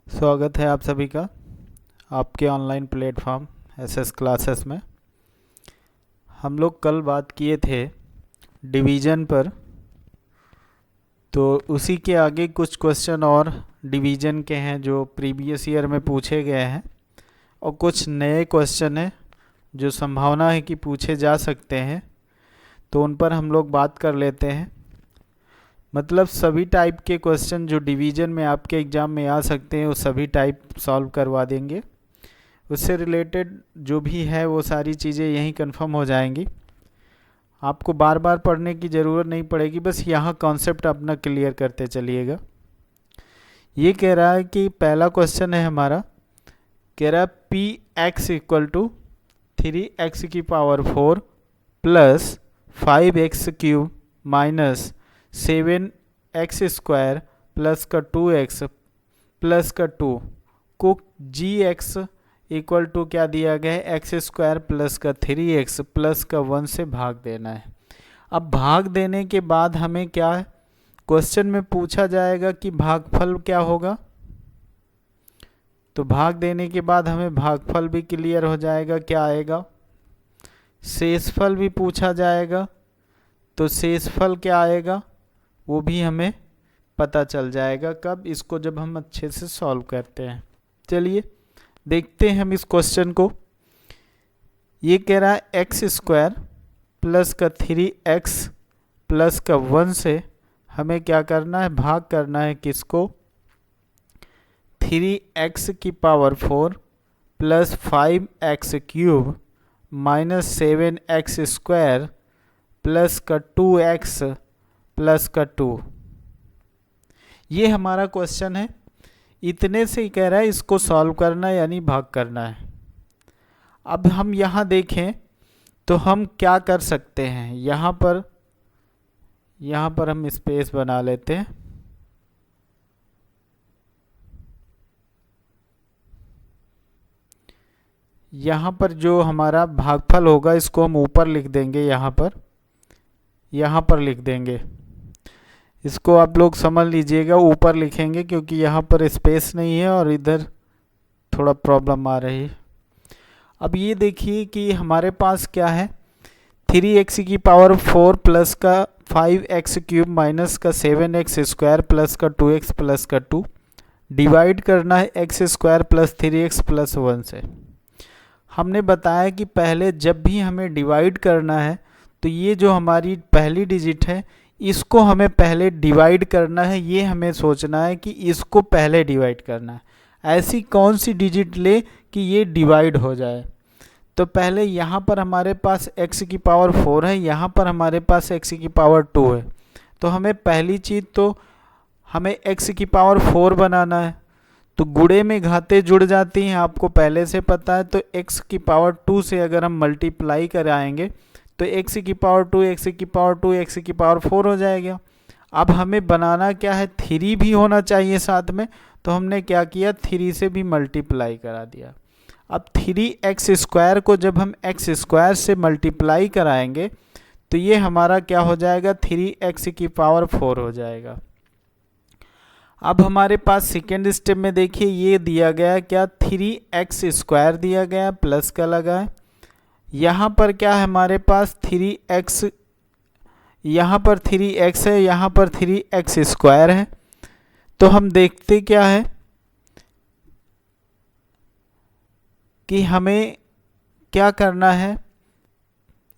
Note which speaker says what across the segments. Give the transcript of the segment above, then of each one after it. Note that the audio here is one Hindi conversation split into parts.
Speaker 1: स्वागत है आप सभी का आपके ऑनलाइन प्लेटफॉर्म एसएस क्लासेस में। हम लोग कल बात किए थे डिवीज़न पर, तो उसी के आगे कुछ क्वेश्चन और डिवीज़न के हैं जो प्रीवियस ईयर में पूछे गए हैं और कुछ नए क्वेश्चन हैं जो संभावना है कि पूछे जा सकते हैं, तो उन पर हम लोग बात कर लेते हैं। मतलब सभी टाइप के क्वेश्चन जो डिवीज़न में आपके एग्ज़ाम में आ सकते हैं वो सभी टाइप सॉल्व करवा देंगे। उससे रिलेटेड जो भी है वो सारी चीज़ें यहीं कंफर्म हो जाएंगी। आपको बार बार पढ़ने की ज़रूरत नहीं पड़ेगी, बस यहाँ कॉन्सेप्ट अपना क्लियर करते चलिएगा। ये कह रहा है कि पहला क्वेश्चन है हमारा, कह रहा है P X equal to 3x⁴ plus 5x³ minus 7x² plus का 2x प्लस का 2 को gx इक्वल टू क्या दिया गया है, x² प्लस का 3x प्लस का 1 से भाग देना है। अब भाग देने के बाद हमें क्या है, क्वेश्चन में पूछा जाएगा कि भागफल क्या होगा, तो भाग देने के बाद हमें भागफल भी क्लियर हो जाएगा क्या आएगा। शेषफल भी पूछा जाएगा, तो शेषफल क्या आएगा वो भी हमें पता चल जाएगा कब, इसको जब हम अच्छे से सॉल्व करते हैं। चलिए देखते हैं हम इस क्वेश्चन को। ये कह रहा है x² प्लस का 3x प्लस का 1 से हमें क्या करना है, भाग करना है किसको, 3x⁴ plus 5x³ minus 7x² plus का 2x प्लस का 2। ये हमारा क्वेश्चन है। इतने से ही कह रहा है इसको सॉल्व करना है यानी भाग करना है। अब हम यहाँ देखें तो हम क्या कर सकते हैं, यहाँ पर हम स्पेस बना लेते हैं। यहाँ पर जो हमारा भागफल होगा इसको हम ऊपर लिख देंगे, यहाँ पर लिख देंगे। इसको आप लोग समझ लीजिएगा, ऊपर लिखेंगे क्योंकि यहाँ पर स्पेस नहीं है और इधर थोड़ा प्रॉब्लम आ रही है। अब ये देखिए कि हमारे पास क्या है, 3x⁴ प्लस का 5x³ माइनस का 7x² प्लस का 2x प्लस का 2 डिवाइड करना है x² प्लस 3x प्लस 1 से। हमने बताया कि पहले जब भी हमें डिवाइड करना है तो ये जो हमारी पहली डिजिट है इसको हमें पहले डिवाइड करना है, ये हमें सोचना है कि इसको पहले डिवाइड करना है। ऐसी कौन सी डिजिट ले कि ये डिवाइड हो जाए, तो पहले यहाँ पर हमारे पास x⁴ है, यहाँ पर हमारे पास x⁴ है, तो हमें पहली चीज़ तो हमें x⁴ बनाना है। तो गुणे में घातें जुड़ जाती हैं, आपको पहले से पता है। तो x⁴ से अगर हम मल्टीप्लाई कराएंगे तो x⁴ हो जाएगा। अब हमें बनाना क्या है, 3 भी होना चाहिए साथ में, तो हमने क्या किया, 3 से भी मल्टीप्लाई करा दिया। अब 3x² को जब हम x² से मल्टीप्लाई कराएंगे तो ये हमारा क्या हो जाएगा, 3x⁴ हो जाएगा। अब हमारे पास सेकेंड स्टेप में देखिए ये दिया गया क्या, 3x² दिया गया प्लस का लगा है। यहाँ पर क्या है हमारे पास 3x, यहाँ पर 3x है, यहाँ पर 3x² है। तो हम देखते क्या है कि हमें क्या करना है,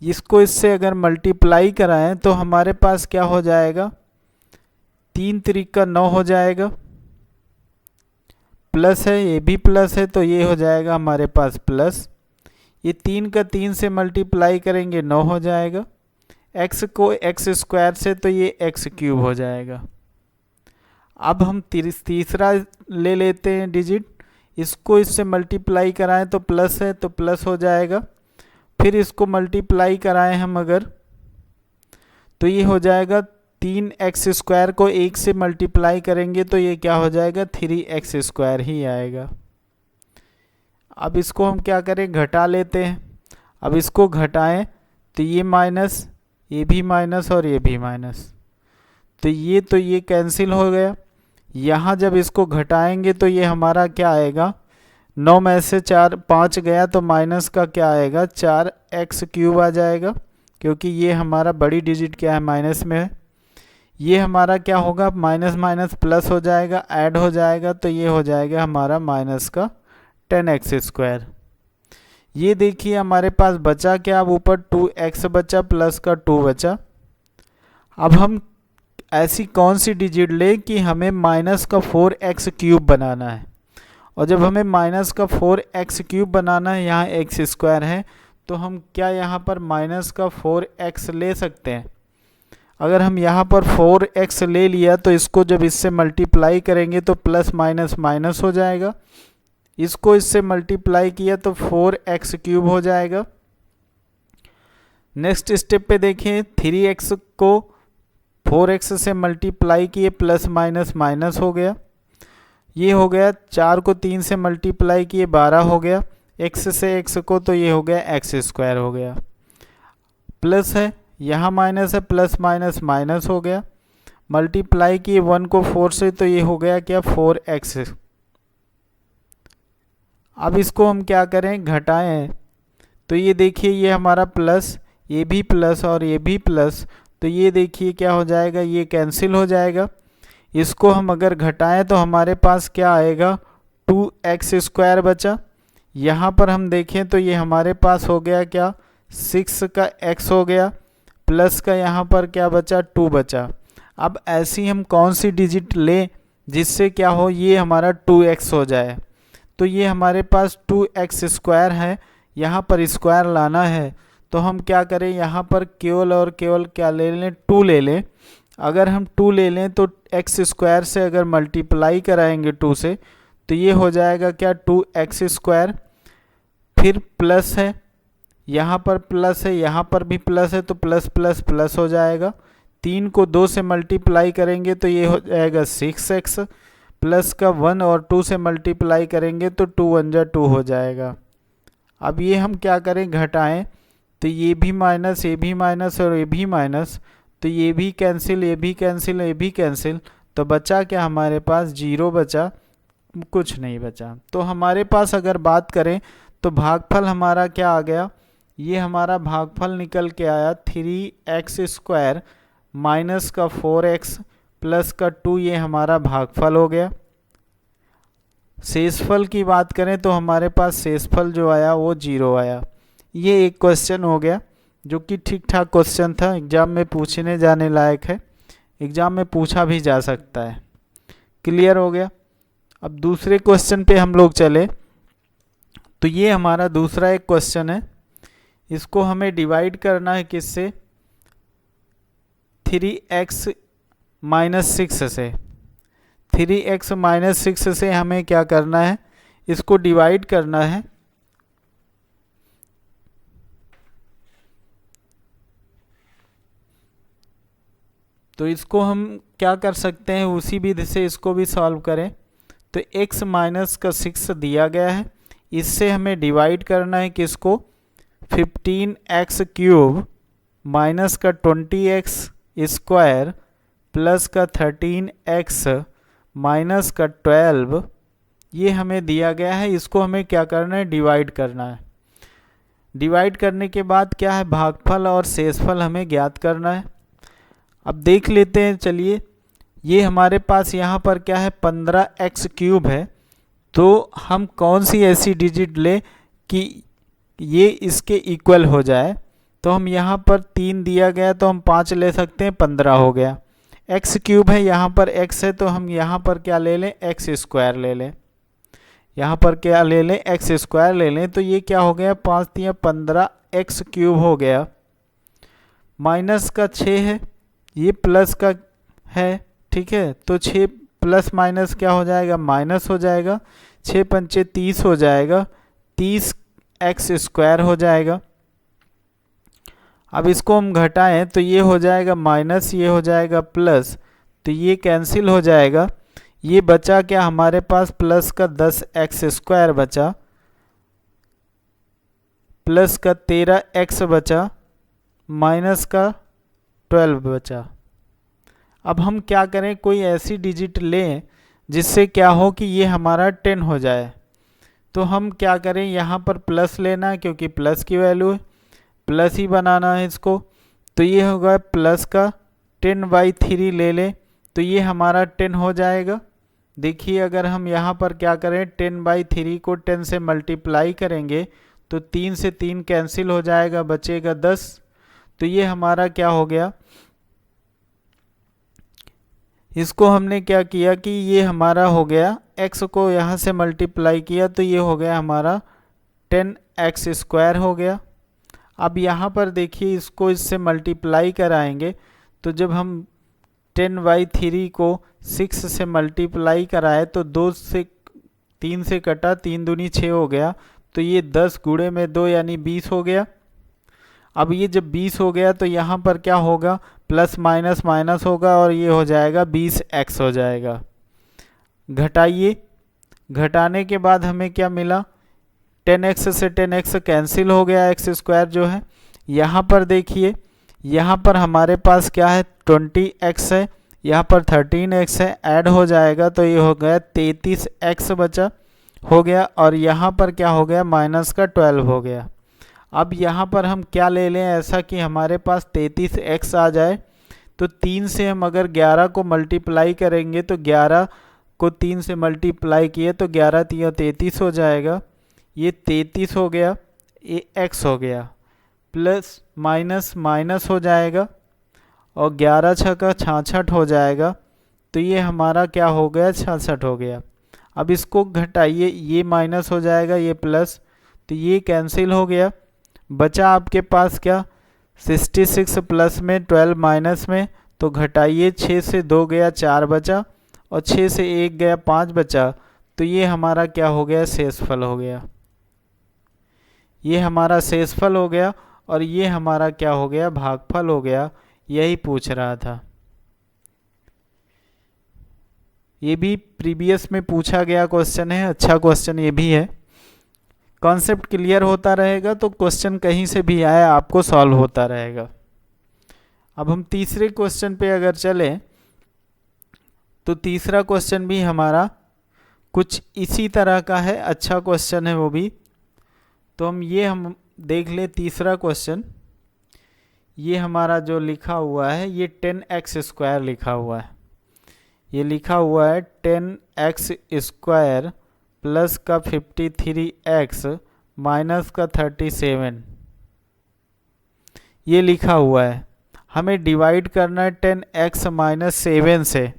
Speaker 1: इसको इससे अगर मल्टीप्लाई कराएं तो हमारे पास क्या हो जाएगा, 3 × 9 हो जाएगा, प्लस है, ये भी प्लस है, तो ये हो जाएगा हमारे पास प्लस। ये 3 का 3 से मल्टीप्लाई करेंगे 9 हो जाएगा, x को x² से तो ये x³ हो जाएगा। अब हम तीसरा ले लेते हैं डिजिट, इसको इससे मल्टीप्लाई कराएं तो प्लस है तो प्लस हो जाएगा। फिर इसको मल्टीप्लाई कराएं हम अगर, तो ये हो जाएगा 3x² को 1 से मल्टीप्लाई करेंगे तो ये क्या हो जाएगा, 3x² ही आएगा। अब इसको हम क्या करें, घटा लेते हैं। अब इसको घटाएं तो ये माइनस, ये भी माइनस और ये भी माइनस, तो ये कैंसिल हो गया। यहाँ जब इसको घटाएंगे तो ये हमारा क्या आएगा, 9 में से 5 गया तो माइनस का क्या आएगा, 4x³ आ जाएगा, क्योंकि ये हमारा बड़ी डिजिट क्या है, माइनस में है। ये हमारा क्या होगा, माइनस माइनस प्लस हो जाएगा, ऐड हो जाएगा, तो ये हो जाएगा हमारा माइनस का 10x²। ये देखिए हमारे पास बचा क्या, अब ऊपर 2x बचा प्लस का 2 बचा। अब हम ऐसी कौन सी डिजिट ले कि हमें माइनस का 4x³ बनाना है, और जब हमें माइनस का 4x³ बनाना है, यहाँ x² है, तो हम क्या यहाँ पर माइनस का 4x ले सकते हैं। अगर हम यहाँ पर 4x ले लिया तो इसको जब इससे मल्टीप्लाई करेंगे तो प्लस माइनस माइनस हो जाएगा, इसको इससे मल्टीप्लाई किया तो 4x³ हो जाएगा। नेक्स्ट स्टेप पे देखें, 3x को 4x से मल्टीप्लाई किए, प्लस माइनस माइनस हो गया, ये हो गया। 4 को 3 से मल्टीप्लाई किए 12 हो गया, x से x को तो ये हो गया x² हो गया। प्लस है, यहाँ माइनस है, प्लस माइनस माइनस हो गया, मल्टीप्लाई किए 1 को 4 से तो ये हो गया क्या, 4x। अब इसको हम क्या करें, घटाएं, तो ये देखिए ये हमारा प्लस, ये भी प्लस और ये भी प्लस, तो ये देखिए क्या हो जाएगा, ये कैंसिल हो जाएगा। इसको हम अगर घटाएं तो हमारे पास क्या आएगा, 2x² बचा। यहाँ पर हम देखें तो ये हमारे पास हो गया क्या, 6 का x हो गया, प्लस का यहाँ पर क्या बचा, 2 बचा। अब ऐसी हम कौन सी डिजिट लें जिससे क्या हो, ये हमारा 2x हो जाए। तो ये हमारे पास 2x² है, यहाँ पर स्क्वायर लाना है, तो हम क्या करें, यहाँ पर केवल और केवल क्या ले लें, 2 ले लें। अगर हम 2 ले लें तो x² से अगर मल्टीप्लाई कराएंगे 2 से तो ये हो जाएगा क्या, 2x²। फिर प्लस है, यहाँ पर प्लस है, यहाँ पर भी प्लस है, तो प्लस प्लस प्लस हो जाएगा। 3 को 2 से मल्टीप्लाई करेंगे तो ये हो जाएगा 6x, प्लस का 1 और 2 से मल्टीप्लाई करेंगे तो 2 1 जा 2 हो जाएगा। अब ये हम क्या करें, घटाएं, तो ये भी माइनस, ये भी माइनस और ये भी माइनस, तो ये भी कैंसिल, ये भी कैंसिल, ये भी कैंसिल, तो बचा क्या हमारे पास, 0 बचा, कुछ नहीं बचा। तो हमारे पास अगर बात करें तो भागफल हमारा क्या आ गया, ये हमारा भागफल निकल के आया 3x² माइनस का 4x प्लस का 2, ये हमारा भागफल हो गया। शेषफल की बात करें तो हमारे पास शेषफल जो आया वो 0 आया। ये एक क्वेश्चन हो गया जो कि ठीक ठाक क्वेश्चन था, एग्ज़ाम में पूछने जाने लायक है, एग्ज़ाम में पूछा भी जा सकता है। क्लियर हो गया। अब दूसरे क्वेश्चन पे हम लोग चले, तो ये हमारा दूसरा एक क्वेश्चन है, इसको हमें डिवाइड करना है किससे, 3x - 6 से। 3x - 6 से हमें क्या करना है, इसको डिवाइड करना है। तो इसको हम क्या कर सकते हैं, उसी विधि से इसको भी सॉल्व करें। तो x माइनस का 6 दिया गया है, इससे हमें डिवाइड करना है किसको, 15x³ माइनस का 20x² प्लस का 13x माइनस का 12, ये हमें दिया गया है। इसको हमें क्या करना है, डिवाइड करना है। डिवाइड करने के बाद क्या है, भागफल और शेषफल हमें ज्ञात करना है। अब देख लेते हैं, चलिए, ये हमारे पास यहाँ पर क्या है, 15x³ है, तो हम कौन सी ऐसी डिजिट लें कि ये इसके इक्वल हो जाए। तो हम यहाँ पर 3 दिया गया तो हम 5 ले सकते हैं, 15 हो गया। x³ है, यहाँ पर x है, तो हम यहाँ पर क्या ले लें, x² ले लें। यहाँ पर क्या ले लें, x² ले लें, तो ये क्या हो गया, 5 3 15 x³ हो गया। माइनस का 6 है, ये प्लस का है, ठीक है, तो 6 प्लस माइनस क्या हो जाएगा, माइनस हो जाएगा। 6 पंचे 30 हो जाएगा, 30x² हो जाएगा। अब इसको हम घटाएं तो ये हो जाएगा माइनस, ये हो जाएगा प्लस, तो ये कैंसिल हो जाएगा। ये बचा क्या हमारे पास, प्लस का 10x² बचा, प्लस का 13x बचा, माइनस का 12 बचा। अब हम क्या करें, कोई ऐसी डिजिट लें जिससे क्या हो कि ये हमारा 10 हो जाए। तो हम क्या करें, यहाँ पर प्लस लेना है क्योंकि प्लस की वैल्यू है, प्लस ही बनाना है इसको। तो ये होगा प्लस का 10/3 ले लें तो ये हमारा 10 हो जाएगा। देखिए अगर हम यहाँ पर क्या करें, 10/3 को 10 से मल्टीप्लाई करेंगे तो 3 से 3 कैंसिल हो जाएगा, बचेगा 10। तो ये हमारा क्या हो गया, इसको हमने क्या किया कि ये हमारा हो गया, x को यहाँ से मल्टीप्लाई किया तो ये हो गया हमारा 10x² हो गया। अब यहाँ पर देखिए इसको इससे मल्टीप्लाई कराएंगे तो जब हम 10/3 को 6 से मल्टीप्लाई कराए तो 2 से 3 से कटा, 3 दूनी 6 हो गया। तो ये 10 गुणे में 2 यानी 20 हो गया। अब ये जब 20 हो गया तो यहाँ पर क्या होगा, प्लस माइनस माइनस होगा और ये हो जाएगा 20x हो जाएगा। घटाइए, घटाने के बाद हमें क्या मिला, 10x से 10x कैंसिल हो गया, x² जो है। यहाँ पर देखिए, यहाँ पर हमारे पास क्या है, 20x है, यहाँ पर 13x है, ऐड हो जाएगा तो ये हो गया 33x बचा हो गया। और यहाँ पर क्या हो गया, माइनस का 12 हो गया। अब यहाँ पर हम क्या ले लें ऐसा कि हमारे पास 33x आ जाए। तो 3 से हम अगर 11 को मल्टीप्लाई करेंगे तो 11 को 3 से मल्टीप्लाई किए तो 11 3 33 हो जाएगा। ये 33 हो गया, ये x हो गया, प्लस माइनस माइनस हो जाएगा और 11 छक्का 66 हो जाएगा। तो ये हमारा क्या हो गया, 66 हो गया। अब इसको घटाइए, ये माइनस हो जाएगा, ये प्लस, तो ये कैंसिल हो गया। बचा आपके पास क्या, 66 प्लस में 12 माइनस में, तो घटाइए, 6 से 2 गया 4 बचा और 6 से 1 गया 5 बचा। तो ये हमारा क्या हो गया, शेषफल हो गया। ये हमारा शेषफल हो गया और ये हमारा क्या हो गया, भागफल हो गया। यही पूछ रहा था। ये भी प्रीवियस में पूछा गया क्वेश्चन है, अच्छा क्वेश्चन ये भी है। कॉन्सेप्ट क्लियर होता रहेगा तो क्वेश्चन कहीं से भी आए आपको सॉल्व होता रहेगा। अब हम तीसरे क्वेश्चन पे अगर चलें तो तीसरा क्वेश्चन भी हमारा कुछ इसी तरह का है, अच्छा क्वेश्चन है वो भी। तो हम देख ले तीसरा क्वेश्चन। ये हमारा जो लिखा हुआ है ये 10x² लिखा हुआ है। ये लिखा हुआ है 10x² प्लस का 53x माइनस का 37, ये लिखा हुआ है। हमें डिवाइड करना है 10x-7 से।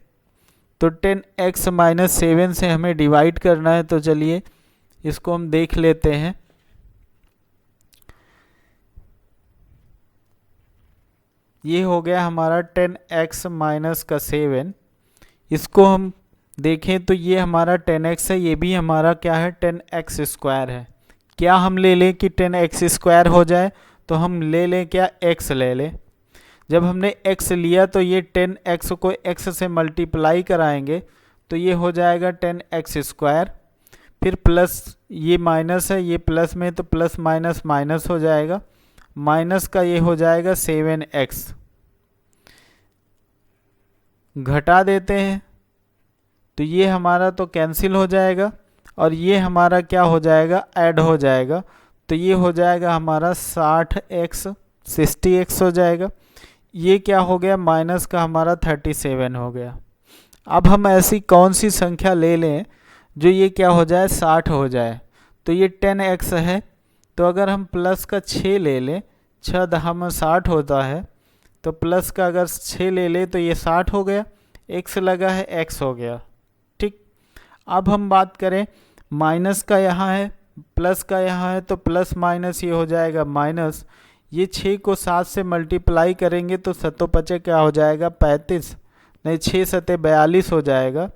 Speaker 1: तो 10x-7 से हमें डिवाइड करना है। तो चलिए इसको हम देख लेते हैं। ये हो गया हमारा 10x-7। इसको हम देखें तो ये हमारा 10x है, ये भी हमारा क्या है, 10x² है। क्या हम ले लें कि 10x² हो जाए, तो हम ले लें क्या, x ले लें। जब हमने x लिया तो ये 10x को x से मल्टीप्लाई कराएंगे तो ये हो जाएगा 10x²। फिर प्लस, ये माइनस है, ये प्लस में तो प्लस माइनस माइनस हो जाएगा, माइनस का ये हो जाएगा 7x। घटा देते हैं तो ये हमारा तो कैंसिल हो जाएगा और ये हमारा क्या हो जाएगा, ऐड हो जाएगा। तो ये हो जाएगा हमारा 60x हो जाएगा। ये क्या हो गया, माइनस का हमारा 37 हो गया। अब हम ऐसी कौन सी संख्या ले लें जो ये क्या हो जाए, 60 हो जाए। तो ये 10x है, तो अगर हम प्लस का 6 ले लें, 6 10 में 60 होता है, तो प्लस का अगर 6 ले ले तो ये 60 हो गया, x लगा है, x हो गया। ठीक। अब हम बात करें माइनस का, यहाँ है प्लस का, यहाँ है, तो प्लस माइनस ये हो जाएगा माइनस। ये 6 को 7 से मल्टीप्लाई करेंगे तो 7 पचे क्या हो जाएगा, 35, नहीं 6 सते 42 हो जाएगा।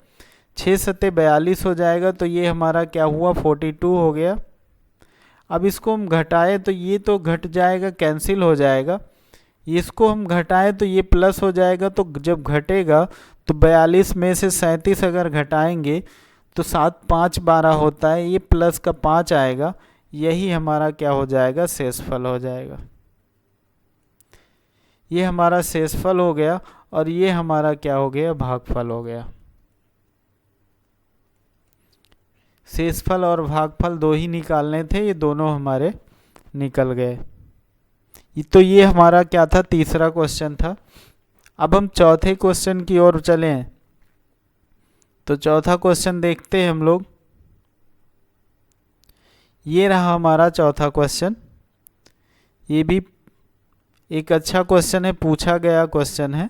Speaker 1: 6 सते 42 हो जाएगा तो ये हमारा क्या हुआ, 42 हो गया। अब इसको हम घटाएं तो ये तो घट जाएगा, कैंसिल हो जाएगा। इसको हम घटाएं तो ये प्लस हो जाएगा। तो जब घटेगा तो 42 में से 37 अगर घटाएंगे तो 7 5 12 होता है, ये प्लस का 5 आएगा। यही हमारा क्या हो जाएगा, शेषफल हो जाएगा। ये हमारा शेषफल हो गया और ये हमारा क्या हो गया, भागफल हो गया। शेषफल और भागफल दो ही निकालने थे, ये दोनों हमारे निकल गए। तो ये हमारा क्या था, तीसरा क्वेश्चन था। अब हम चौथे क्वेश्चन की ओर चलें। तो चौथा क्वेश्चन देखते हैं हम लोग। ये रहा हमारा चौथा क्वेश्चन। ये भी एक अच्छा क्वेश्चन है, पूछा गया क्वेश्चन है।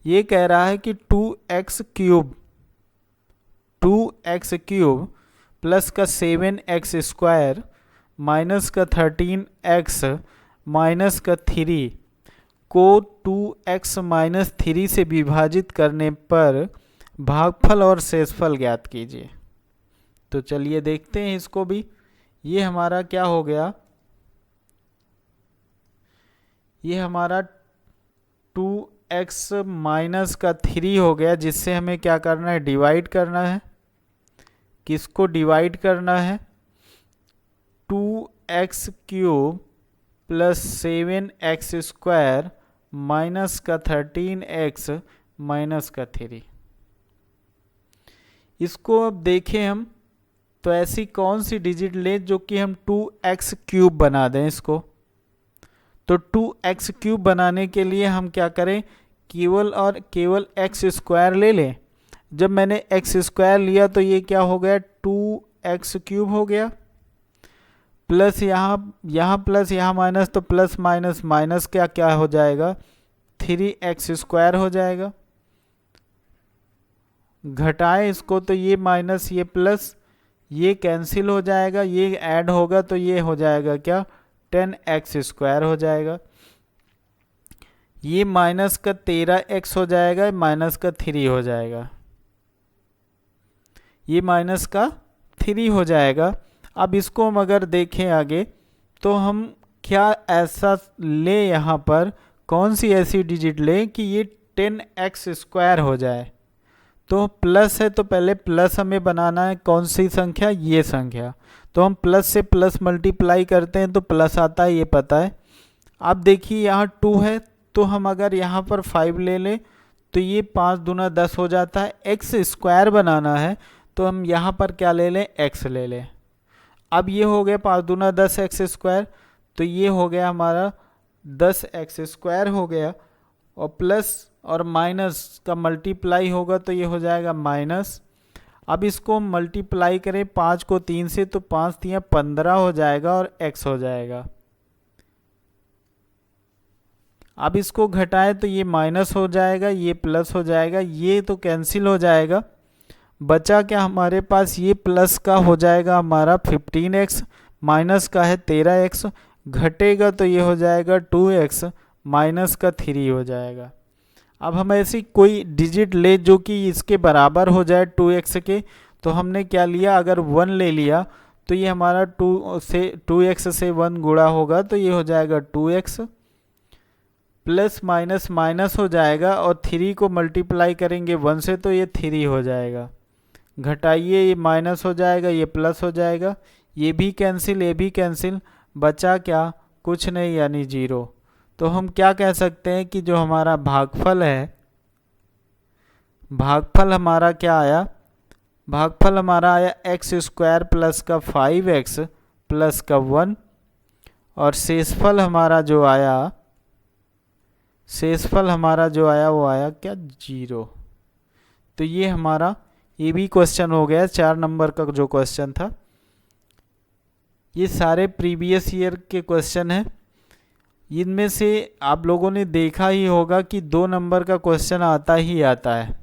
Speaker 1: ये कह रहा है कि 2x क्यूब प्लस का 7x स्क्वायर माइनस का 13x माइनस का 3 को 2x माइनस 3 से विभाजित करने पर भागफल और शेषफल ज्ञात कीजिए। तो चलिए देखते हैं इसको भी। ये हमारा क्या हो गया, ये हमारा 2x माइनस का 3 हो गया, जिससे हमें क्या करना है, डिवाइड करना है। किसको डिवाइड करना है, 2x cube plus 7x square minus का 13x माइनस का 3। इसको अब देखें हम, तो ऐसी कौन सी डिजिट ले जो कि हम 2x क्यूब बना दें इसको। तो 2x क्यूब बनाने के लिए हम क्या करें, केवल और केवल x स्क्वायर ले लें। जब मैंने x स्क्वायर लिया तो ये क्या हो गया, 2x क्यूब हो गया, प्लस यहाँ प्लस यहाँ माइनस, तो प्लस माइनस माइनस क्या क्या हो जाएगा, 3x स्क्वायर हो जाएगा। घटाएं इसको तो ये माइनस ये प्लस ये कैंसिल हो जाएगा, ये ऐड होगा तो ये हो जाएगा क्या, 10x स्क्वायर हो जाएगा। ये माइनस का 13x हो जाएगा, माइनस का 3 हो जाएगा, ये माइनस का 3 हो जाएगा। अब इसको हम अगर देखें आगे, तो हम क्या ऐसा ले, यहाँ पर कौन सी ऐसी डिजिट ले कि ये 10x स्क्वायर हो जाए। तो प्लस है तो पहले प्लस हमें बनाना है, कौन सी संख्या, ये संख्या। तो हम प्लस से प्लस मल्टीप्लाई करते हैं तो प्लस आता है, ये पता है। अब देखिए यहाँ 2 है, तो हम अगर यहाँ पर 5 ले लें तो ये 5 दूना 10 हो जाता है। x स्क्वायर बनाना है तो हम यहाँ पर क्या ले लें, x ले लें। अब ये हो गया 5 दूना 10 x स्क्वायर, तो ये हो गया हमारा 10x स्क्वायर हो गया, और प्लस और माइनस का मल्टीप्लाई होगा तो ये हो जाएगा माइनस। अब इसको मल्टीप्लाई करें 5 को 3 से, तो 5 3 15 हो जाएगा और x हो जाएगा। अब इसको घटाएं तो ये माइनस हो जाएगा, ये प्लस हो जाएगा, ये तो कैंसिल हो जाएगा। बचा क्या हमारे पास, ये प्लस का हो जाएगा हमारा 15x, माइनस का है 13x, घटेगा तो ये हो जाएगा 2x, माइनस का 3 हो जाएगा। अब हम ऐसी कोई डिजिट ले जो कि इसके बराबर हो जाए 2x के। तो हमने क्या लिया, अगर 1 ले लिया तो ये हमारा 2x से 1 गुणा होगा तो ये हो जाएगा 2x, प्लस माइनस माइनस हो जाएगा, और 3 को मल्टीप्लाई करेंगे 1 से तो ये 3 हो जाएगा। घटाइए, ये माइनस हो जाएगा, ये प्लस हो जाएगा, ये भी कैंसिल, ये भी कैंसिल, बचा क्या, कुछ नहीं, यानी 0। तो हम क्या कह सकते हैं कि जो हमारा भागफल है, भागफल हमारा क्या आया, भागफल हमारा आया x स्क्वायर प्लस का 5x प्लस का 1, और शेषफल हमारा जो आया, शेषफल हमारा जो आया वो आया क्या, 0। तो ये हमारा ये भी क्वेश्चन हो गया, 4 नंबर का जो क्वेश्चन था। ये सारे प्रीवियस ईयर के क्वेश्चन हैं। इनमें से आप लोगों ने देखा ही होगा कि 2 नंबर का क्वेश्चन आता ही आता है।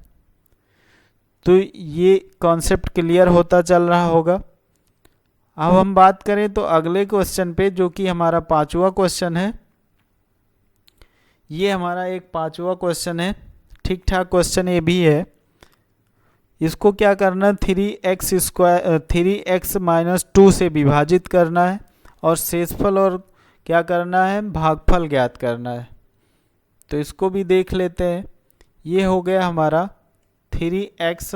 Speaker 1: तो ये कॉन्सेप्ट क्लियर होता चल रहा होगा। अब हम बात करें तो अगले क्वेश्चन पे, जो कि हमारा 5वां क्वेश्चन है। ये हमारा एक 5वां क्वेश्चन है, ठीक ठाक क्वेश्चन ये भी है। इसको क्या करना, 3x माइनस 2 से विभाजित करना है, और शेषफल और क्या करना है, भागफल ज्ञात करना है। तो इसको भी देख लेते हैं। ये हो गया हमारा 3x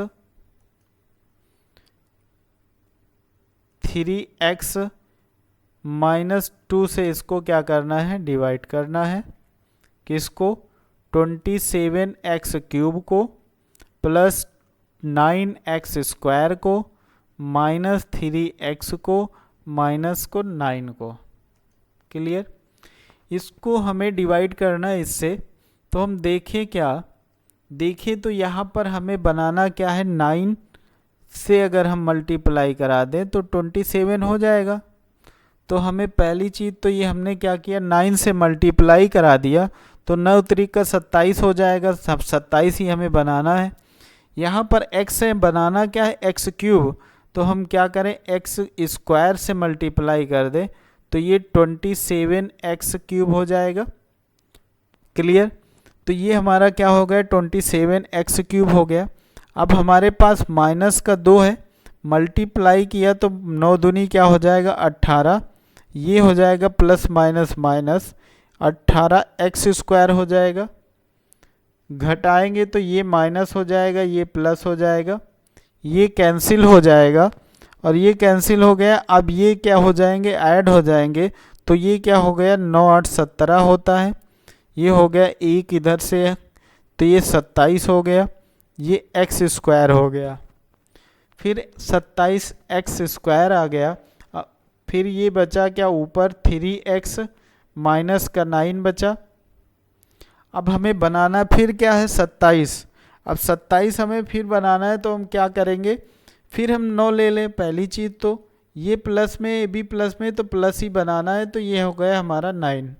Speaker 1: माइनस 2 से इसको क्या करना है, डिवाइड करना है। किसको, 27x क्यूब को प्लस 9x स्क्वायर को -3x को माइनस को 9 को। क्लियर? इसको हमें डिवाइड करना है इससे, तो हम देखें क्या, देखें तो यहाँ पर हमें बनाना क्या है, 9 से अगर हम मल्टीप्लाई करा दें तो 27 हो जाएगा। तो हमें पहली चीज़ तो ये हमने क्या किया, 9 से मल्टीप्लाई करा दिया, तो 9 त्रिक का 27 हो जाएगा। सब 27 ही हमें बनाना है। यहाँ पर x से बनाना क्या है, x क्यूब, तो हम क्या करें, x स्क्वायर से मल्टीप्लाई कर दें, तो ये 27x क्यूब हो जाएगा। क्लियर? तो ये हमारा क्या हो गया, 27x क्यूब हो गया। अब हमारे पास माइनस का 2 है, मल्टीप्लाई किया तो 9 दूनी क्या हो जाएगा, 18, ये हो जाएगा plus minus minus 18x square हो जाएगा। घटाएंगे तो ये माइनस हो जाएगा, ये प्लस हो जाएगा, ये कैंसिल हो जाएगा और ये कैंसिल हो गया। अब ये क्या हो जाएंगे, ऐड हो जाएंगे, तो ये क्या हो गया, 9 8 17 होता है। ये हो गया एक इधर से है, तो ये 27 हो गया, ये x स्क्वायर हो गया। फिर 27x स्क्वायर आ गया। फिर ये बचा क्या, ऊपर 3x माइनस का 9 बचा। अब हमें बनाना फिर क्या है, 27। अब 27 हमें फिर बनाना है, तो हम क्या करेंगे, फिर हम 9 ले लें। पहली चीज़ तो ये प्लस में, भी प्लस में, तो प्लस ही बनाना है, तो ये हो गया हमारा 9।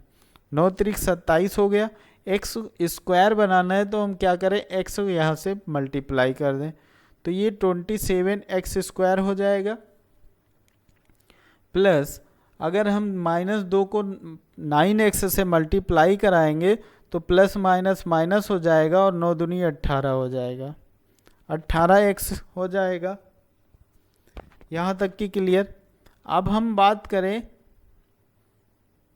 Speaker 1: 9 त्रिक 27 हो गया। एक्स स्क्वायर बनाना है, तो हम क्या करें, एक्स यहाँ से मल्टीप्लाई कर दें, तो ये 27x स्क्वायर हो जाएगा। प्लस अगर हम -2 को 9x से मल्टीप्लाई कराएंगे तो प्लस माइनस माइनस हो जाएगा और 9 दूनी 18 हो जाएगा, 18x हो जाएगा। यहाँ तक की क्लियर? अब हम बात करें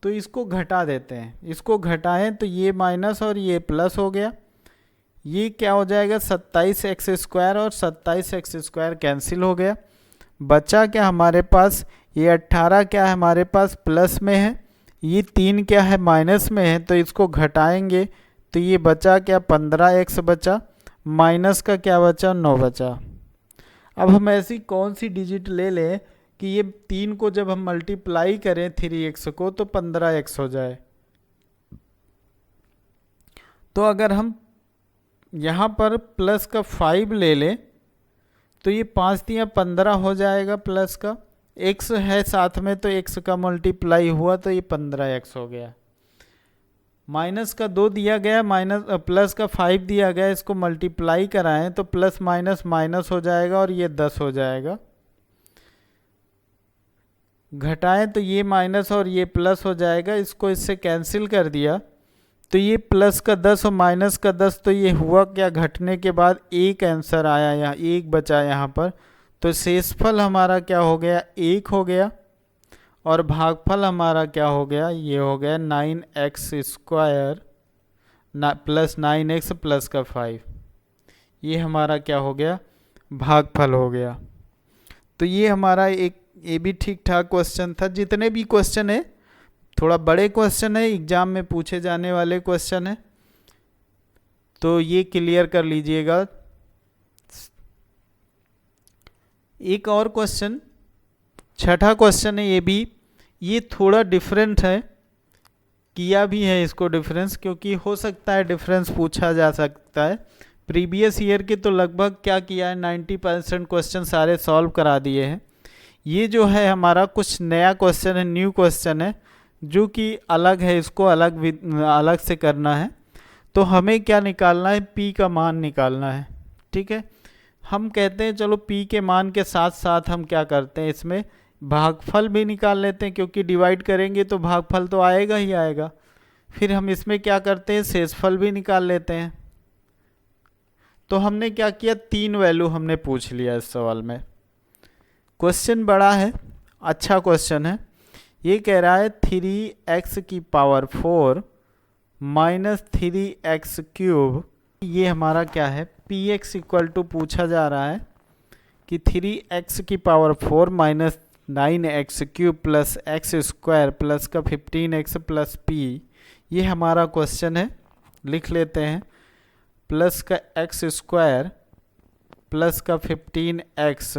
Speaker 1: तो इसको घटा देते हैं, इसको घटाएं तो ये माइनस और ये प्लस हो गया। ये क्या हो जाएगा, 27x स्क्वायर और 27x स्क्वायर कैंसिल हो गया। बचा क्या हमारे पास, ये 18 क्या है हमारे पास प्लस में है, ये 3 क्या है माइनस में है, तो इसको घटाएंगे तो ये बचा क्या, 15x बचा, माइनस का क्या बचा, 9 बचा। अब हम ऐसी कौन सी डिजिट ले लें कि ये 3 को जब हम मल्टीप्लाई करें 3x को तो 15x हो जाए। तो अगर हम यहाँ पर प्लस का 5 ले लें तो ये 5 दिया 15 हो जाएगा, प्लस का x है साथ में, तो x का मल्टीप्लाई हुआ तो ये 15x हो गया। माइनस का 2 दिया गया, माइनस प्लस का 5 दिया गया, इसको मल्टीप्लाई कराएं तो प्लस माइनस माइनस हो जाएगा और ये 10 हो जाएगा। घटाएं तो ये माइनस और ये प्लस हो जाएगा, इसको इससे कैंसिल कर दिया तो ये प्लस का 10 और माइनस का 10, तो ये हुआ क्या, घटने के बाद एक आंसर आया, यहाँ एक बचा यहाँ पर, तो शेषफल हमारा क्या हो गया, 1 हो गया और भागफल हमारा क्या हो गया, ये हो गया 9x square plus 9x plus का 5। ये हमारा क्या हो गया, भागफल हो गया। तो ये हमारा एक ये भी ठीक ठाक क्वेश्चन था। जितने भी क्वेश्चन है थोड़ा बड़े क्वेश्चन है, एग्जाम में पूछे जाने वाले क्वेश्चन है, तो ये क्लियर कर लीजिएगा। एक और क्वेश्चन, छठा क्वेश्चन है, ये भी ये थोड़ा डिफरेंट है, किया भी है इसको डिफरेंस, क्योंकि हो सकता है डिफरेंस पूछा जा सकता है। प्रीवियस ईयर के तो लगभग क्या किया है, 90% क्वेश्चन सारे सॉल्व करा दिए हैं। ये जो है हमारा कुछ नया क्वेश्चन है, न्यू क्वेश्चन है, जो कि अलग है, इसको अलग से करना है। तो हमें क्या निकालना है, p का मान निकालना है। ठीक है, हम कहते हैं चलो p के मान के साथ साथ हम क्या करते हैं, इसमें भागफल भी निकाल लेते हैं, क्योंकि डिवाइड करेंगे तो भागफल तो आएगा ही आएगा। फिर हम इसमें क्या करते हैं, शेषफल भी निकाल लेते हैं। तो हमने क्या किया, 3 वैल्यू हमने पूछ लिया इस सवाल में। क्वेश्चन बड़ा है, अच्छा क्वेश्चन है। ये कह रहा है 3x की पावर 4 माइनस 3x क्यूब, ये हमारा क्या है, px इक्वल टू पूछा जा रहा है कि 3x की power 4 minus 9x cube plus x square plus का 15x प्लस p, ये हमारा क्वेश्चन है। लिख लेते हैं, प्लस का x स्क्वायर प्लस का 15x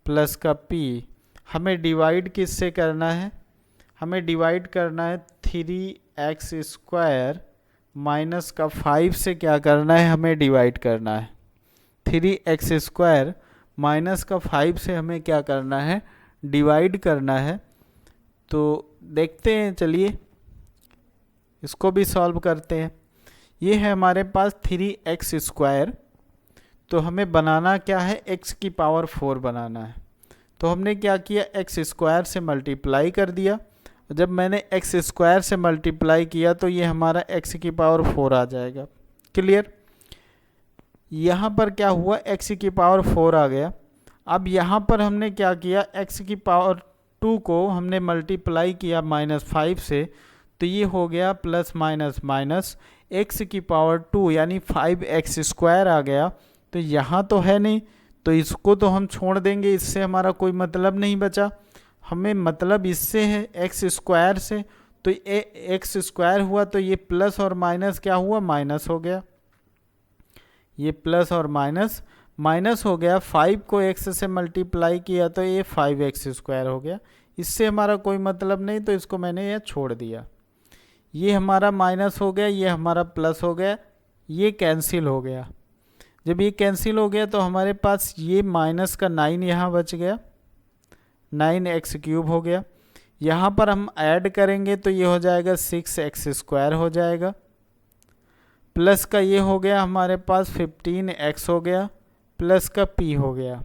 Speaker 1: प्लस का p। हमें डिवाइड किससे करना है? हमें डिवाइड करना है 3x² माइनस का 5 से। क्या करना है? हमें डिवाइड करना है 3x² माइनस का 5 से। हमें क्या करना है? डिवाइड करना है। तो देखते हैं, चलिए इसको भी सॉल्व करते हैं। ये है हमारे पास 3x²। तो हमें बनाना क्या है? x की पावर 4 बनाना है। तो हमने क्या किया? x² से मल्टीप्लाई कर दिया। जब मैंने x² से मल्टीप्लाई किया तो ये हमारा x की पावर 4 आ जाएगा। क्लियर? यहाँ पर क्या हुआ? x की पावर 4 आ गया। अब यहाँ पर हमने क्या किया? x की पावर 2 को हमने मल्टीप्लाई किया -5 से, तो ये हो गया प्लस माइनस माइनस x की पावर 2 यानी 5x² आ गया। तो यहाँ तो है नहीं, तो इसको तो हम छोड़ देंगे, इससे हमारा कोई मतलब नहीं बचा। हमें मतलब इससे है x² से। तो x² हुआ तो ये प्लस और माइनस क्या हुआ? माइनस हो गया। ये प्लस और माइनस माइनस हो गया। 5 को x से मल्टीप्लाई किया तो ये 5x² हो गया। इससे हमारा कोई मतलब नहीं, तो इसको मैंने यह छोड़ दिया। ये हमारा माइनस हो गया, ये हमारा प्लस हो गया, ये कैंसिल हो गया। जब ये कैंसिल हो गया तो हमारे पास ये माइनस का 9 यहाँ बच गया, 9x³ हो गया। यहाँ पर हम ऐड करेंगे तो ये हो जाएगा 6x² हो जाएगा। प्लस का ये हो गया हमारे पास 15x हो गया, प्लस का p हो गया।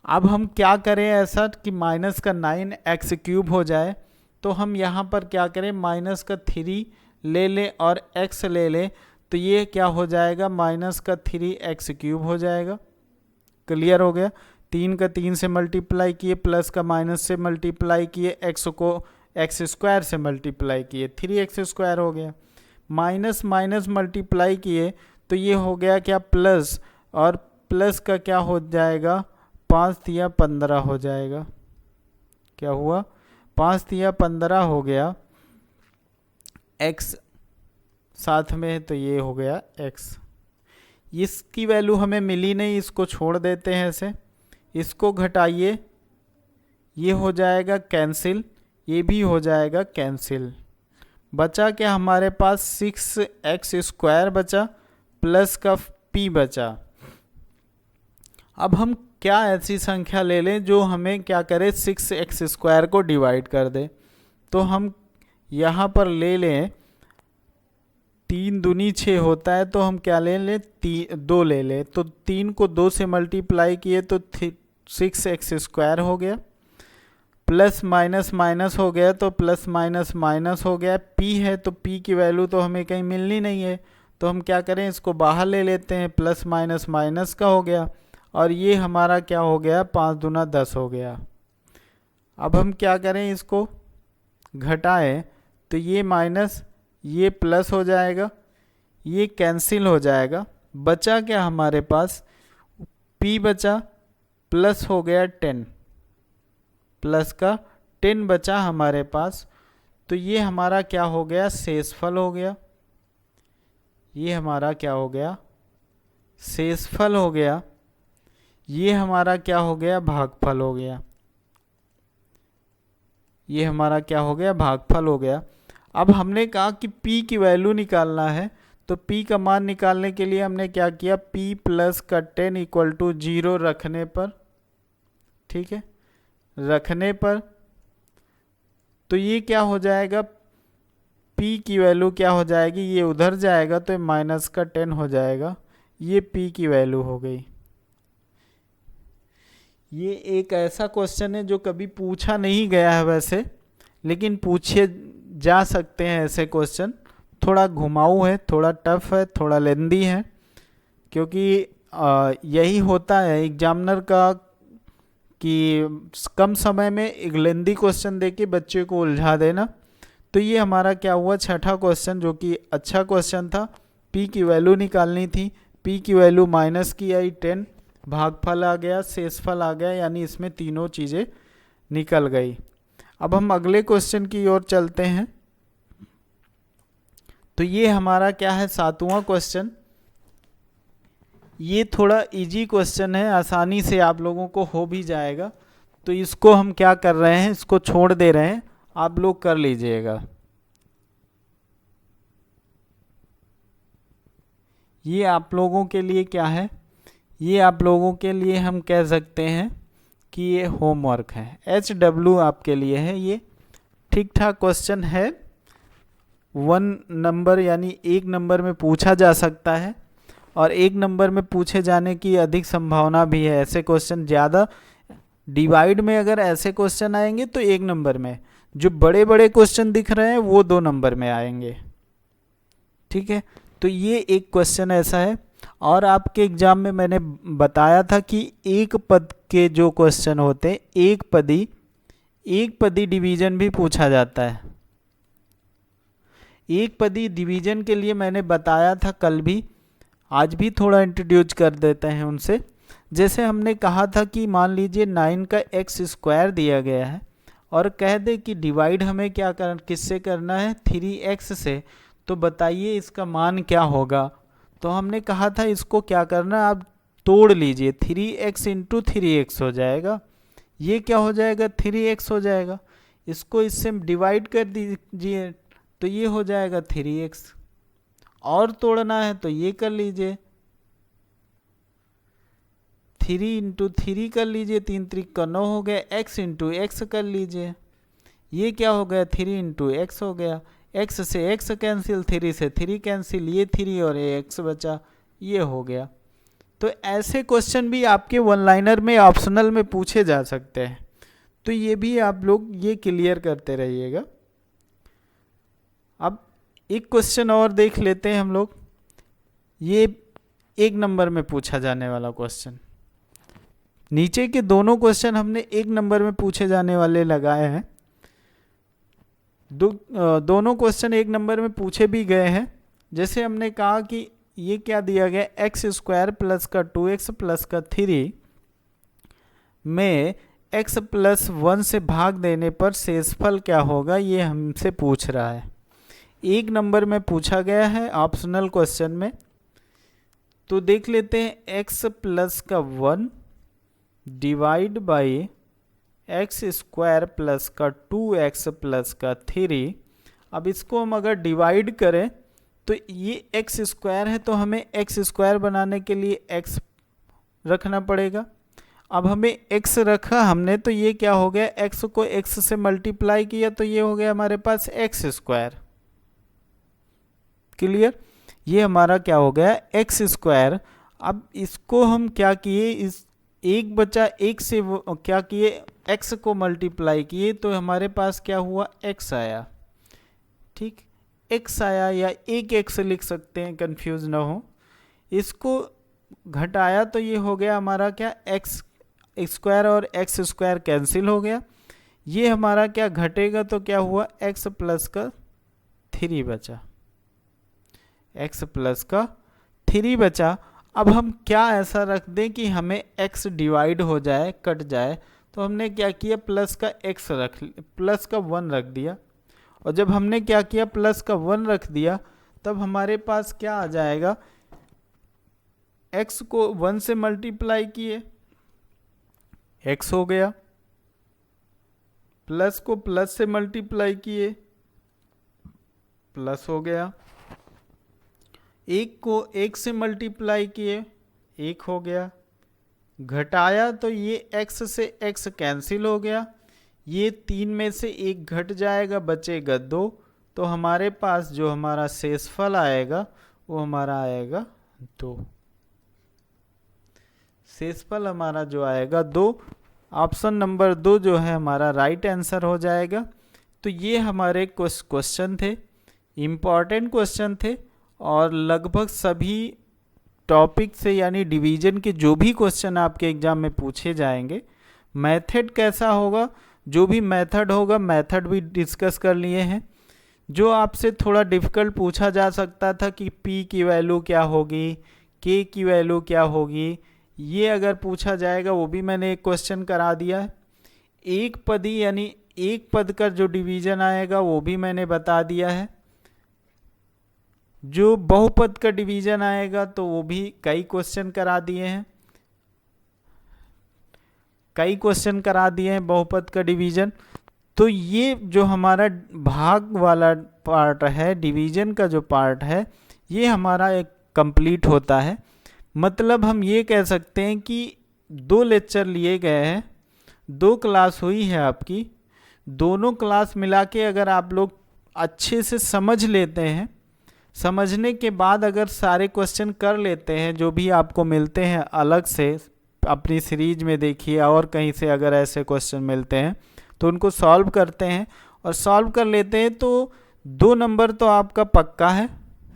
Speaker 1: अब हम क्या करें ऐसा कि माइनस का 9x³ हो जाए? तो हम यहाँ पर क्या करें? माइनस का 3 ले लें और x ले लें, तो ये क्या हो जाएगा? माइनस का 3x³ हो जाएगा। क्लियर हो गया? 3 का 3 से मल्टीप्लाई किए, प्लस का माइनस से मल्टीप्लाई किए, x को x² से मल्टीप्लाई किए, 3x² हो गया। माइनस माइनस मल्टीप्लाई किए तो ये हो गया क्या? प्लस, और प्लस का क्या हो जाएगा? 5 तिया 15 हो जाएगा। क्या हुआ? 5 तिया 15 हो गया। x साथ में है तो ये हो गया x। इसकी वैल्यू हमें मिली नहीं, इसको छोड़ देते हैं ऐसे। इसको घटाइए, ये हो जाएगा कैंसिल, ये भी हो जाएगा कैंसिल। बचा क्या हमारे पास? 6x² बचा, प्लस का p बचा। अब हम क्या ऐसी संख्या ले लें जो हमें क्या करे? 6x² को डिवाइड कर दे। तो हम यहाँ पर ले लें 3 दूनी 6 होता है, तो हम क्या ले लें? 2 ले लें। तो 3 को 2 से मल्टीप्लाई किए तो 6x² हो गया। प्लस माइनस माइनस हो गया तो प्लस माइनस माइनस हो गया। p है तो p की वैल्यू तो हमें कहीं मिलनी नहीं है, तो हम क्या करें? इसको बाहर ले लेते हैं। प्लस माइनस माइनस का हो गया, और ये हमारा क्या हो गया? 5 दूना 10 हो गया। अब हम क्या करें? इसको घटाएं तो ये माइनस ये प्लस हो जाएगा, ये कैंसिल हो जाएगा। बचा क्या हमारे पास? p बचा, प्लस हो गया 10, प्लस का 10 बचा हमारे पास। तो ये हमारा क्या हो गया? शेषफल हो गया। ये हमारा क्या हो गया? शेषफल हो गया। ये हमारा क्या हो गया? भागफल हो गया। ये हमारा क्या हो गया? भागफल हो गया। अब हमने कहा कि p की वैल्यू निकालना है, तो p का मान निकालने के लिए हमने क्या किया? p प्लस का 10 इक्वल टू 0 रखने पर, ठीक है, रखने पर तो ये क्या हो जाएगा? p की वैल्यू क्या हो जाएगी? ये उधर जाएगा तो माइनस का 10 हो जाएगा। ये p की वैल्यू हो गई। ये एक ऐसा क्वेश्चन है जो कभी पूछा नहीं गया है वैसे, लेकिन पूछे जा सकते हैं ऐसे क्वेश्चन। थोड़ा घुमाऊ है, थोड़ा टफ है, थोड़ा लेंदी है, क्योंकि यही होता है एग्जामिनर का कि कम समय में एक लेंदी क्वेश्चन देके बच्चे को उलझा देना। तो ये हमारा क्या हुआ? छठा क्वेश्चन, जो कि अच्छा क्वेश्चन था। p की वैल्यू निकालनी थी, p की वैल्यू माइनस की आई 10, भागफल आ गया, शेषफल आ गया, यानी इसमें तीनों चीज़ें निकल गई। अब हम अगले क्वेश्चन की ओर चलते हैं। तो ये हमारा क्या है? 7वां क्वेश्चन। ये थोड़ा इजी क्वेश्चन है, आसानी से आप लोगों को हो भी जाएगा। तो इसको हम क्या कर रहे हैं, इसको छोड़ दे रहे हैं, आप लोग कर लीजिएगा। ये आप लोगों के लिए क्या है, ये आप लोगों के लिए हम कह सकते हैं कि ये होमवर्क है। HW आपके लिए है। ये ठीक ठाक क्वेश्चन है, 1 नंबर यानी 1 नंबर में पूछा जा सकता है, और 1 नंबर में पूछे जाने की अधिक संभावना भी है। ऐसे क्वेश्चन ज़्यादा डिवाइड में अगर ऐसे क्वेश्चन आएंगे तो 1 नंबर में, जो बड़े बड़े क्वेश्चन दिख रहे हैं वो 2 नंबर में आएंगे। ठीक है, तो ये एक क्वेश्चन ऐसा है। और आपके एग्जाम में मैंने बताया था कि एक पद के जो क्वेश्चन होते हैं, एक पदी डिवीजन भी पूछा जाता है। एक पदी डिवीजन के लिए मैंने बताया था कल भी, आज भी थोड़ा इंट्रोड्यूस कर देते हैं उनसे। जैसे हमने कहा था कि मान लीजिए 9 का x स्क्वायर दिया गया है और कह दे कि डिवाइड हमें क्या किससे करना है, 3x से। तो बताइए इसका मान क्या होगा। तो हमने कहा था इसको क्या करना, आप तोड़ लीजिए, 3x इंटू 3x हो जाएगा। ये क्या हो जाएगा, 3x हो जाएगा। इसको इससे डिवाइड कर दीजिए तो ये हो जाएगा 3x। और तोड़ना है तो ये कर लीजिए, 3 इंटू 3 कर लीजिए, 3 त्रिक का 9 हो गया। x इंटू एक्स कर लीजिए, ये क्या हो गया, 3 इंटू एक्स हो गया। x से x कैंसिल, 3 से 3 कैंसिल, ये 3 और ये x बचा, ये हो गया। तो ऐसे क्वेश्चन भी आपके वन लाइनर में ऑप्शनल में पूछे जा सकते हैं। तो ये भी आप लोग ये क्लियर करते रहिएगा। अब एक क्वेश्चन और देख लेते हैं हम लोग। ये 1 नंबर में पूछा जाने वाला क्वेश्चन, नीचे के दोनों क्वेश्चन हमने 1 नंबर में पूछे जाने वाले लगाए हैं। दोनों क्वेश्चन 1 नंबर में पूछे भी गए हैं। जैसे हमने कहा कि ये क्या दिया गया, एक्स स्क्वायर प्लस का 2x प्लस का 3 में x प्लस 1 से भाग देने पर शेषफल क्या होगा, ये हमसे पूछ रहा है। 1 नंबर में पूछा गया है ऑप्शनल क्वेश्चन में। तो देख लेते हैं, x प्लस का 1 divide by x square plus का 2x प्लस का 3। अब इसको हम अगर डिवाइड करें तो ये एक्स स्क्वायर है, तो हमें एक्स स्क्वायर बनाने के लिए x रखना पड़ेगा। अब हमें x रखा हमने, तो ये क्या हो गया, x को x से मल्टीप्लाई किया तो ये हो गया हमारे पास एक्स स्क्वायर। क्लियर, ये हमारा क्या हो गया, एक्स स्क्वायर। अब इसको हम क्या किए, इस एक बचा एक से क्या किए, x को मल्टीप्लाई किए तो हमारे पास क्या हुआ, x आया। ठीक, x आया, या एक x लिख सकते हैं, कंफ्यूज ना हो। इसको घटाया तो ये हो गया हमारा क्या, x स्क्वायर और x स्क्वायर कैंसिल हो गया। ये हमारा क्या घटेगा, तो क्या हुआ, x प्लस का 3 बचा, x प्लस का 3 बचा। अब हम क्या ऐसा रख दें कि हमें x डिवाइड हो जाए, कट जाए। तो हमने क्या किया, प्लस का x प्लस का 1 रख दिया। और जब हमने क्या किया, प्लस का 1 रख दिया, तब हमारे पास क्या आ जाएगा, x को 1 से मल्टीप्लाई किए, x हो गया। प्लस को प्लस से मल्टीप्लाई किए, प्लस हो गया। एक को 1 से मल्टीप्लाई किए, 1 हो गया। घटाया तो ये x से x कैंसिल हो गया, ये 3 में से 1 घट जाएगा, बचेगा 2। तो हमारे पास जो हमारा शेषफल आएगा वो हमारा आएगा 2। शेषफल हमारा जो आएगा 2, ऑप्शन नंबर 2 जो है हमारा राइट आंसर हो जाएगा। तो ये हमारे क्वेश्चन थे, इम्पॉर्टेंट क्वेश्चन थे, और लगभग सभी टॉपिक से यानी डिवीजन के जो भी क्वेश्चन आपके एग्जाम में पूछे जाएंगे। मेथड कैसा होगा, जो भी मेथड होगा, मेथड भी डिस्कस कर लिए हैं। जो आपसे थोड़ा डिफ़िकल्ट पूछा जा सकता था कि p की वैल्यू क्या होगी, k की वैल्यू क्या होगी, ये अगर पूछा जाएगा वो भी मैंने एक क्वेश्चन करा दिया है। एक पदी यानी एक पद का जो डिवीजन आएगा वो भी मैंने बता दिया है। जो बहुपद का डिवीजन आएगा तो वो भी कई क्वेश्चन करा दिए हैं, कई क्वेश्चन करा दिए हैं बहुपद का डिवीजन। तो ये जो हमारा भाग वाला पार्ट है, डिवीजन का जो पार्ट है, ये हमारा एक कंप्लीट होता है। मतलब हम ये कह सकते हैं कि 2 लेक्चर लिए गए हैं, 2 क्लास हुई है आपकी, दोनों क्लास मिला के अगर आप लोग अच्छे से समझ लेते हैं, समझने के बाद अगर सारे क्वेश्चन कर लेते हैं जो भी आपको मिलते हैं अलग से अपनी सीरीज में देखिए, और कहीं से अगर ऐसे क्वेश्चन मिलते हैं तो उनको सॉल्व करते हैं और सॉल्व कर लेते हैं, तो 2 नंबर तो आपका पक्का है,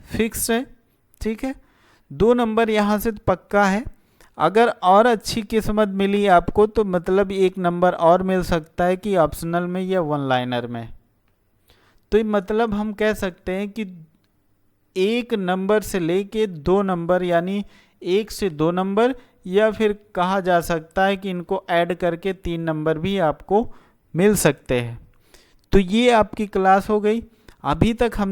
Speaker 1: फिक्स है, ठीक है। 2 नंबर यहाँ से पक्का है। अगर और अच्छी किस्मत मिली आपको तो मतलब 1 नंबर और मिल सकता है कि ऑप्शनल में या 1 लाइनर में। तो मतलब हम कह सकते हैं कि 1 नंबर से लेके 2 नंबर, यानी 1 से 2 नंबर, या फिर कहा जा सकता है कि इनको ऐड करके 3 नंबर भी आपको मिल सकते हैं। तो ये आपकी क्लास हो गई। अभी तक हमने